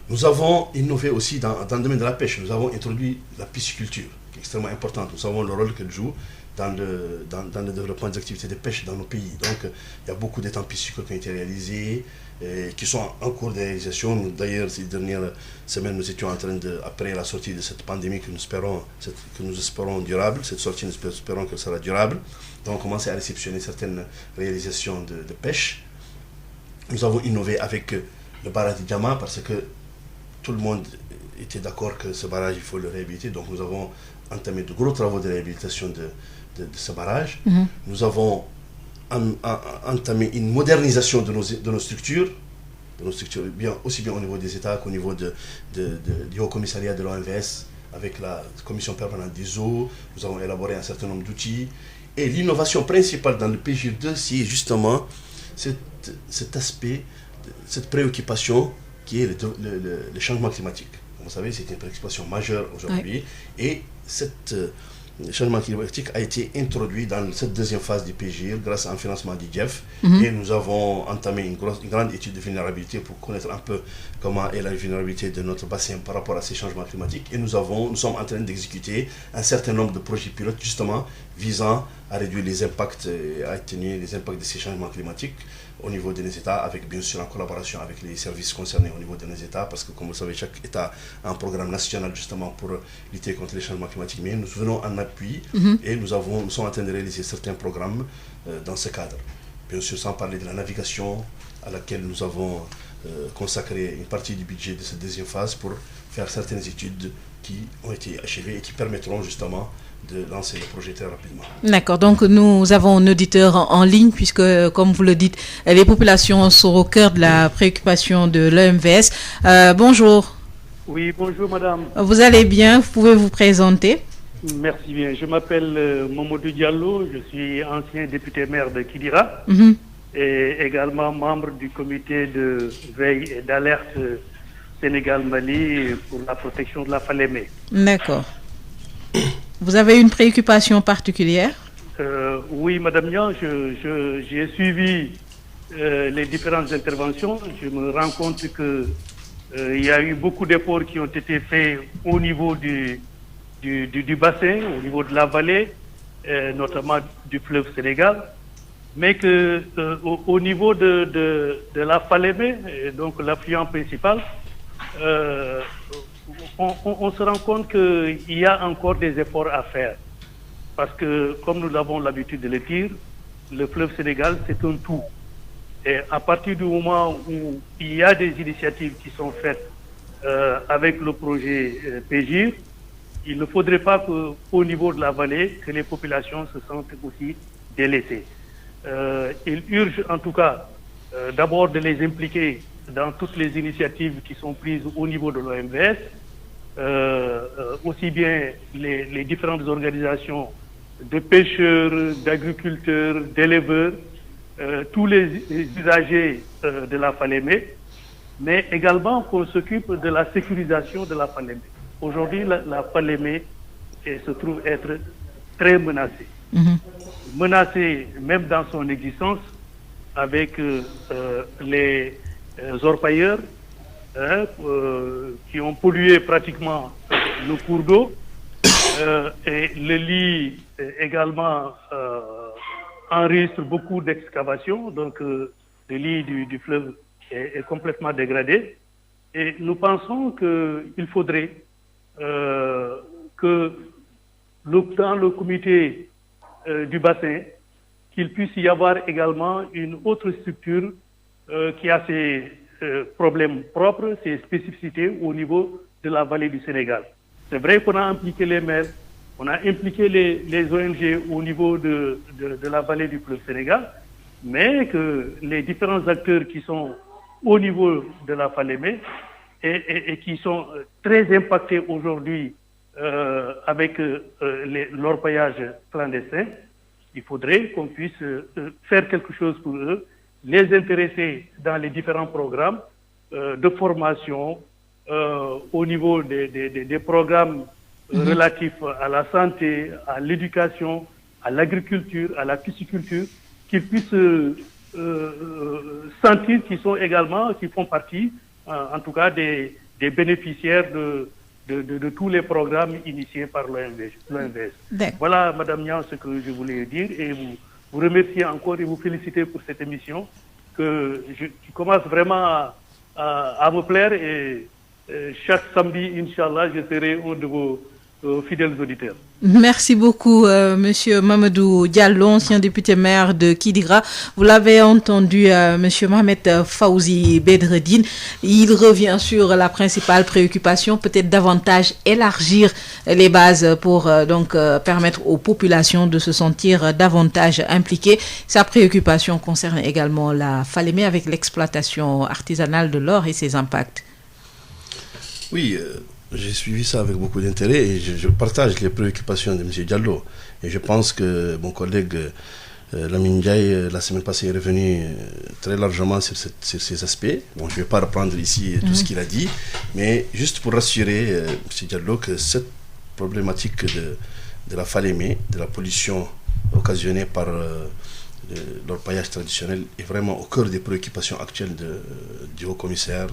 Nous avons innové aussi dans le domaine de la pêche. Nous avons introduit la pisciculture, qui est extrêmement importante. Nous savons le rôle qu'elle joue dans le développement des activités de pêche dans nos pays. Donc il y a beaucoup d'étangs piscicoles qui ont été réalisés, qui sont en cours de réalisation. D'ailleurs, ces dernières semaines, nous étions en train après la sortie de cette pandémie que nous espérons durable, cette sortie, nous espérons qu'elle sera durable. Donc on commence à réceptionner certaines réalisations de pêche. Nous avons innové avec le barrage de Diamant, parce que tout le monde était d'accord que ce barrage, il faut le réhabiliter. Donc nous avons entamé de gros travaux de réhabilitation de ce barrage. Nous avons entamé une modernisation de nos structures, aussi bien au niveau des États qu'au niveau du Haut Commissariat de l'OMVS, avec la Commission permanente des eaux. Nous avons élaboré un certain nombre d'outils. Et l'innovation principale dans le PGIR2, c'est justement cet aspect, cette préoccupation qui est le changement climatique. Vous savez, c'est une préoccupation majeure aujourd'hui. Et le changement climatique a été introduit dans cette deuxième phase du PGIR grâce à un financement du GEF. Et nous avons entamé une grande étude de vulnérabilité pour connaître un peu comment est la vulnérabilité de notre bassin par rapport à ces changements climatiques. Et nous sommes en train d'exécuter un certain nombre de projets pilotes justement visant à réduire les impacts et à atténuer les impacts de ces changements climatiques au niveau de nos États, avec bien sûr en collaboration avec les services concernés au niveau de nos États, parce que comme vous savez, chaque État a un programme national justement pour lutter contre les changements climatiques. Mais nous venons en appui et nous sommes en train de réaliser certains programmes dans ce cadre. Bien sûr, sans parler de la navigation à laquelle nous avons consacré une partie du budget de cette deuxième phase pour faire certaines études qui ont été achevées et qui permettront justement de lancer le projet très rapidement. D'accord, donc nous avons un auditeur en ligne, puisque, comme vous le dites, les populations sont au cœur de la préoccupation de l'OMVS. Bonjour. Oui, bonjour madame. Vous allez bien? Vous pouvez vous présenter? Merci bien. Je m'appelle Mamadou Diallo, je suis ancien député maire de Kidira et également membre du comité de veille et d'alerte Sénégal-Mali pour la protection de la Falémé. D'accord. Vous avez une préoccupation particulière? Oui, madame Nian, j'ai suivi les différentes interventions. Je me rends compte que il y a eu beaucoup d'efforts qui ont été faits au niveau du bassin, au niveau de la vallée, notamment du fleuve Sénégal, mais que au niveau de la Falémé, donc l'affluent principal, on se rend compte qu'il y a encore des efforts à faire. Parce que, comme nous avons l'habitude de le dire, le fleuve Sénégal, c'est un tout. Et à partir du moment où il y a des initiatives qui sont faites avec le projet PEGIR, il ne faudrait pas qu'au niveau de la vallée, que les populations se sentent aussi délaissées. Il urge en tout cas d'abord de les impliquer dans toutes les initiatives qui sont prises au niveau de l'OMVS, aussi bien les différentes organisations de pêcheurs, d'agriculteurs, d'éleveurs, tous les usagers de la Falémé, mais également qu'on s'occupe de la sécurisation de la Falémé. Aujourd'hui, la Falémé se trouve être très menacée. Menacée même dans son existence avec les orpailleurs qui ont pollué pratiquement le cours d'eau et le lit également enregistre beaucoup d'excavations, donc le lit du fleuve est complètement dégradé et nous pensons qu'il faudrait que dans le comité du bassin, qu'il puisse y avoir également une autre structure qui a ses problèmes propres, ses spécificités au niveau de la vallée du Sénégal. C'est vrai qu'on a impliqué les maires, on a impliqué les ONG au niveau de la vallée du fleuve Sénégal, mais que les différents acteurs qui sont au niveau de la Falémé et qui sont très impactés aujourd'hui avec l'orpaillage clandestin, il faudrait qu'on puisse faire quelque chose pour eux, les intéresser dans les différents programmes de formation au niveau des programmes relatifs à la santé, à l'éducation, à l'agriculture, à la pisciculture, qu'ils puissent sentir qu'ils font partie, en tout cas, des bénéficiaires de tous les programmes initiés par l'OMVS. Voilà, Madame Niang, ce que je voulais dire et vous remercier encore et vous féliciter pour cette émission qui commence vraiment à me plaire et chaque samedi, Inch'Allah, je serai un de vos fidèles auditeurs. Merci beaucoup, Monsieur Mamadou Diallo, ancien député maire de Kidira. Vous l'avez entendu, Monsieur Mohamed Fawzi Bedreddine. Il revient sur la principale préoccupation, peut-être davantage élargir les bases pour permettre aux populations de se sentir davantage impliquées. Sa préoccupation concerne également la Falémé avec l'exploitation artisanale de l'or et ses impacts. Oui. J'ai suivi ça avec beaucoup d'intérêt et je partage les préoccupations de M. Diallo. Et je pense que mon collègue Lamine Ndiaye, la semaine passée, est revenu très largement sur ces aspects. Bon, je ne vais pas reprendre ici tout ce qu'il a dit, mais juste pour rassurer M. Diallo que cette problématique de la Falémé, de la pollution occasionnée par l'orpaillage traditionnel est vraiment au cœur des préoccupations actuelles du haut-commissariat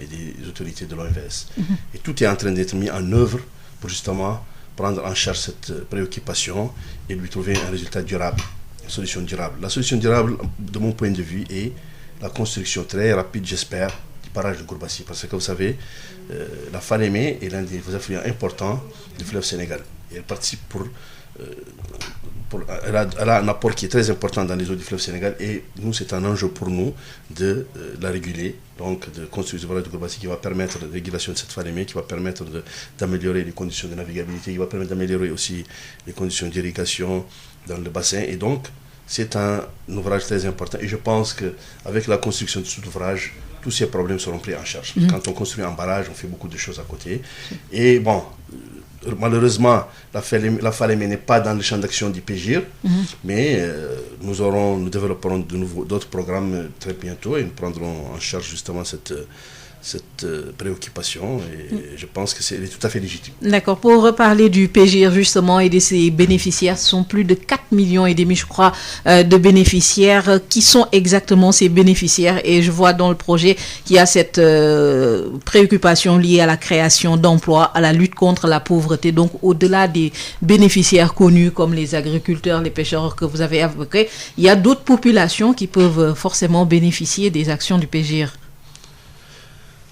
et des autorités de l'OMVS. Et tout est en train d'être mis en œuvre pour justement prendre en charge cette préoccupation et lui trouver un résultat durable, une solution durable. La solution durable, de mon point de vue, est la construction très rapide, j'espère, du barrage de Gourbassi. Parce que vous savez, la Falémé est l'un des affluents importants du fleuve Sénégal. Et elle participe elle a un apport qui est très important dans les eaux du fleuve Sénégal et nous, c'est un enjeu pour nous de la réguler, donc de construire ce barrage de Gourbassi qui va permettre la régulation de cette Falémé, qui va permettre d'améliorer les conditions de navigabilité, qui va permettre d'améliorer aussi les conditions d'irrigation dans le bassin. Et donc, c'est un ouvrage très important et je pense qu'avec la construction de cet ouvrage, tous ces problèmes seront pris en charge. Quand on construit un barrage, on fait beaucoup de choses à côté. Et bon, malheureusement, la Falémé n'est pas dans le champ d'action du PEGIR, mais nous développerons d'autres programmes très bientôt et nous prendrons en charge justement cette préoccupation et je pense que c'est tout à fait légitime. D'accord. Pour reparler du PEGIR justement et de ses bénéficiaires, ce sont plus de 4,5 millions, je crois, de bénéficiaires. Qui sont exactement ces bénéficiaires? Et je vois dans le projet qu'il y a cette préoccupation liée à la création d'emplois, à la lutte contre la pauvreté. Donc au-delà des bénéficiaires connus comme les agriculteurs, les pêcheurs que vous avez évoqués, il y a d'autres populations qui peuvent forcément bénéficier des actions du PEGIR.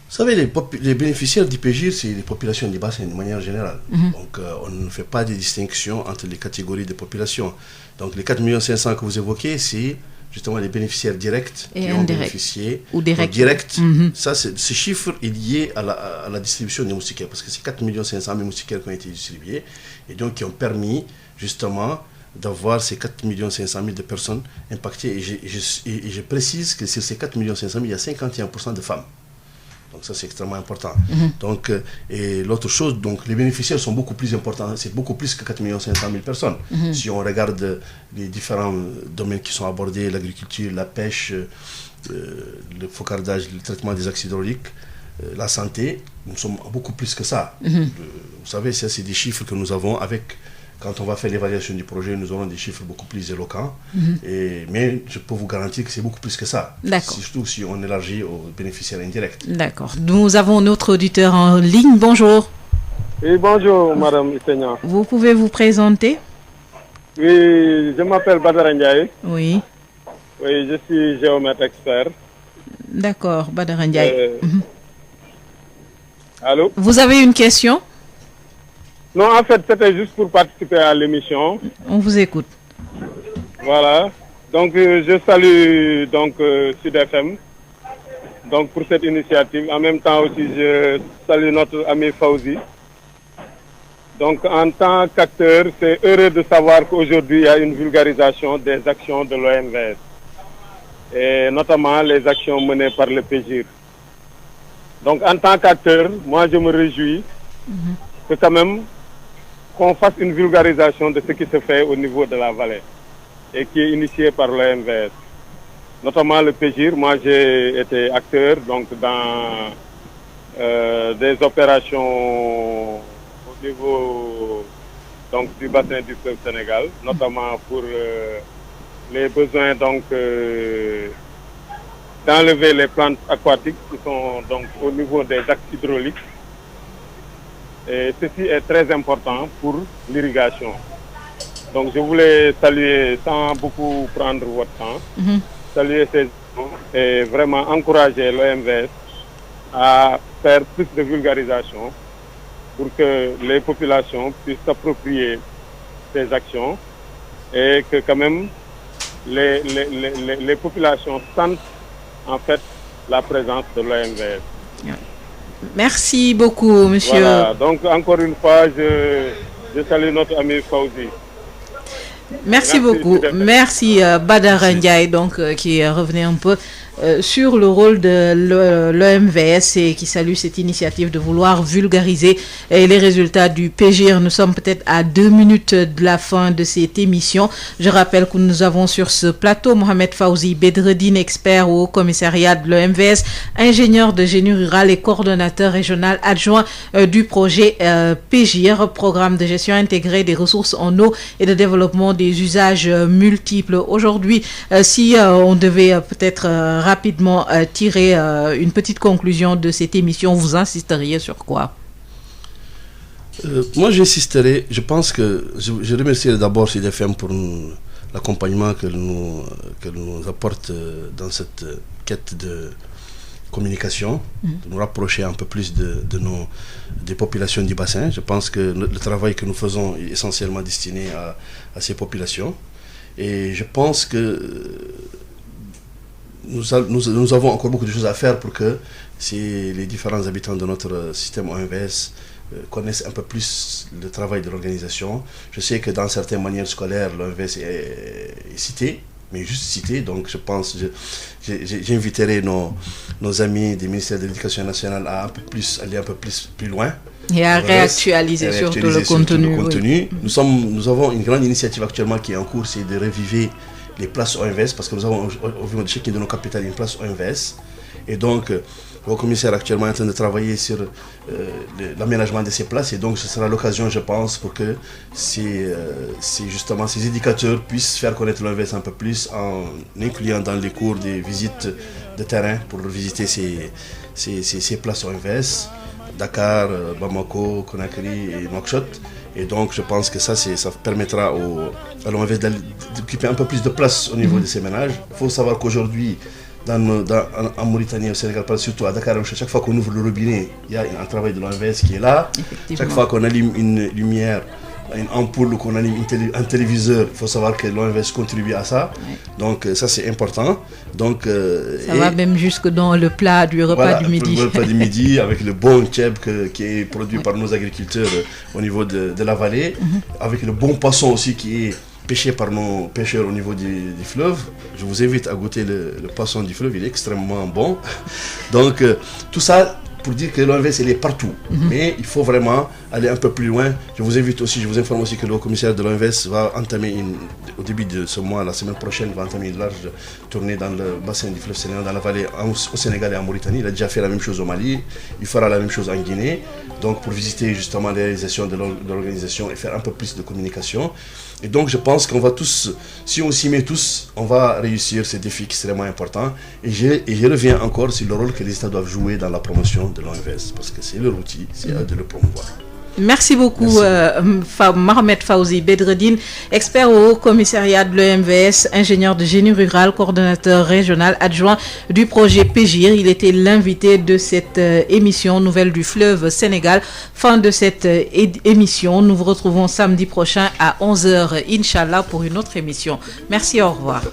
Vous savez, les bénéficiaires du PEGIR, c'est les populations du bassin de manière générale. Donc, on ne fait pas de distinction entre les catégories de population. Donc, les 4,5 millions que vous évoquez, c'est justement les bénéficiaires directs et qui ont bénéficié, ou directs. Ça, ce chiffre est lié à la distribution des moustiquaires, parce que c'est 4 500 000 moustiquaires qui ont été distribués, et donc qui ont permis justement d'avoir ces 4 500 000 de personnes impactées. Et je précise que sur ces 4 500 000, il y a 51% de femmes. Donc ça, c'est extrêmement important. Donc, et l'autre chose, donc les bénéficiaires sont beaucoup plus importants. C'est beaucoup plus que 4 500 000 personnes. Si on regarde les différents domaines qui sont abordés, l'agriculture, la pêche, le focardage, le traitement des axes hydrauliques, la santé, nous sommes beaucoup plus que ça. Vous savez, ça, c'est des chiffres que nous avons avec... Quand on va faire l'évaluation du projet, nous aurons des chiffres beaucoup plus éloquents. Mais je peux vous garantir que c'est beaucoup plus que ça. D'accord. Surtout si on élargit aux bénéficiaires indirects. D'accord. Nous avons notre auditeur en ligne. Bonjour. Oui, bonjour, Madame Issegna. Vous pouvez vous présenter? Oui, je m'appelle Badara Ndiaye. Oui. Oui, je suis géomètre expert. D'accord, Badara Ndiaye. Allô? Vous avez une question? Non, en fait, c'était juste pour participer à l'émission. On vous écoute. Voilà. Donc, je salue donc Sud FM donc, pour cette initiative. En même temps aussi, je salue notre ami Fauzi. Donc, en tant qu'acteur, c'est heureux de savoir qu'aujourd'hui, il y a une vulgarisation des actions de l'OMVS. Et notamment les actions menées par le PGIR. Donc, en tant qu'acteur, moi, je me réjouis que quand même, qu'on fasse une vulgarisation de ce qui se fait au niveau de la vallée et qui est initié par l'OMVS. Notamment le PGIR, moi j'ai été acteur donc, dans des opérations au niveau donc, du bassin du fleuve Sénégal, notamment pour les besoins donc d'enlever les plantes aquatiques qui sont donc au niveau des axes hydrauliques. Et ceci est très important pour l'irrigation. Donc je voulais saluer, sans beaucoup prendre votre temps, saluer ces gens et vraiment encourager l'OMVS à faire plus de vulgarisation pour que les populations puissent s'approprier ces actions et que quand même les populations sentent en fait la présence de l'OMVS. Merci beaucoup, monsieur. Voilà, donc encore une fois, je salue notre ami Fauzi. Merci beaucoup. Merci Badara Ndiaye, donc, qui revenait un peu sur le rôle de l'OMVS et qui salue cette initiative de vouloir vulgariser les résultats du PGIR. Nous sommes peut-être à 2 minutes de la fin de cette émission. Je rappelle que nous avons sur ce plateau Mohamed Fauzi Bedreddine, expert au commissariat de l'OMVS, ingénieur de génie rural et coordonnateur régional adjoint du projet PGIR, programme de gestion intégrée des ressources en eau et de développement des usages multiples. Aujourd'hui, si on devait peut-être rapidement tirer une petite conclusion de cette émission, vous insisteriez sur quoi? Moi, j'insisterai. Je pense que je remercie d'abord CDFM pour l'accompagnement qu'elle nous apporte dans cette quête de communication, de nous rapprocher un peu plus des populations du bassin. Je pense que le travail que nous faisons est essentiellement destiné à ces populations. Et je pense que nous avons encore beaucoup de choses à faire pour que les différents habitants de notre système OMVS connaissent un peu plus le travail de l'organisation. Je sais que dans certaines manuels scolaires, l'OMVS est cité, mais juste cité. Donc je pense, j'inviterai nos amis des ministères de l'Éducation nationale à aller un peu plus loin. Et à réactualiser surtout le contenu. Oui. Nous avons une grande initiative actuellement qui est en cours, c'est de reviver les places OMVS, parce que nous avons au niveau de chacune de nos capitales une place OMVS. Et donc, le commissaire actuellement est en train de travailler sur l'aménagement de ces places. Et donc, ce sera l'occasion, je pense, pour que justement ces éducateurs puissent faire connaître l'OMVS un peu plus en incluant dans les cours des visites de terrain pour visiter ces places OMVS. Dakar, Bamako, Conakry et Nouakchott. Et donc je pense que ça permettra à l'OMVS d'occuper un peu plus de place au niveau de ces ménages. Il faut savoir qu'aujourd'hui, en Mauritanie, au Sénégal, surtout à Dakar, chaque fois qu'on ouvre le robinet, il y a un travail de l'OMVS qui est là. Chaque fois qu'on allume une lumière une ampoule, qu'on anime un téléviseur. Il faut savoir que l'OMVS contribue à ça. Oui. Donc ça c'est important. Donc, ça va même jusque dans le plat du repas du midi. Le repas du midi avec le bon tchèb qui est produit par nos agriculteurs au niveau de la vallée. Avec le bon poisson aussi qui est pêché par nos pêcheurs au niveau du fleuve. Je vous invite à goûter le poisson du fleuve, il est extrêmement bon. Donc tout ça pour dire que l'OMVS il est partout, mais il faut vraiment aller un peu plus loin. Je vous informe aussi que le commissaire de l'OMVS va entamer au début de ce mois, la semaine prochaine, va entamer une large tournée dans le bassin du fleuve Sénégal, dans la vallée au Sénégal et en Mauritanie. Il a déjà fait la même chose au Mali, il fera la même chose en Guinée, donc pour visiter justement les réalisations de l'organisation et faire un peu plus de communication. Et donc je pense qu'on va tous, si on s'y met tous, on va réussir ces défis extrêmement importants. Et je reviens encore sur le rôle que les États doivent jouer dans la promotion de l'OMVS, parce que c'est leur outil, c'est à eux de le promouvoir. Merci beaucoup, Mohamed Fawzi Bedreddine, expert au Haut Commissariat de l'OMVS, ingénieur de génie rural, coordonnateur régional adjoint du projet PEGIR. Il était l'invité de cette émission Nouvelles du fleuve Sénégal. Fin de cette émission. Nous vous retrouvons samedi prochain à 11h, Inch'Allah, pour une autre émission. Merci, au revoir.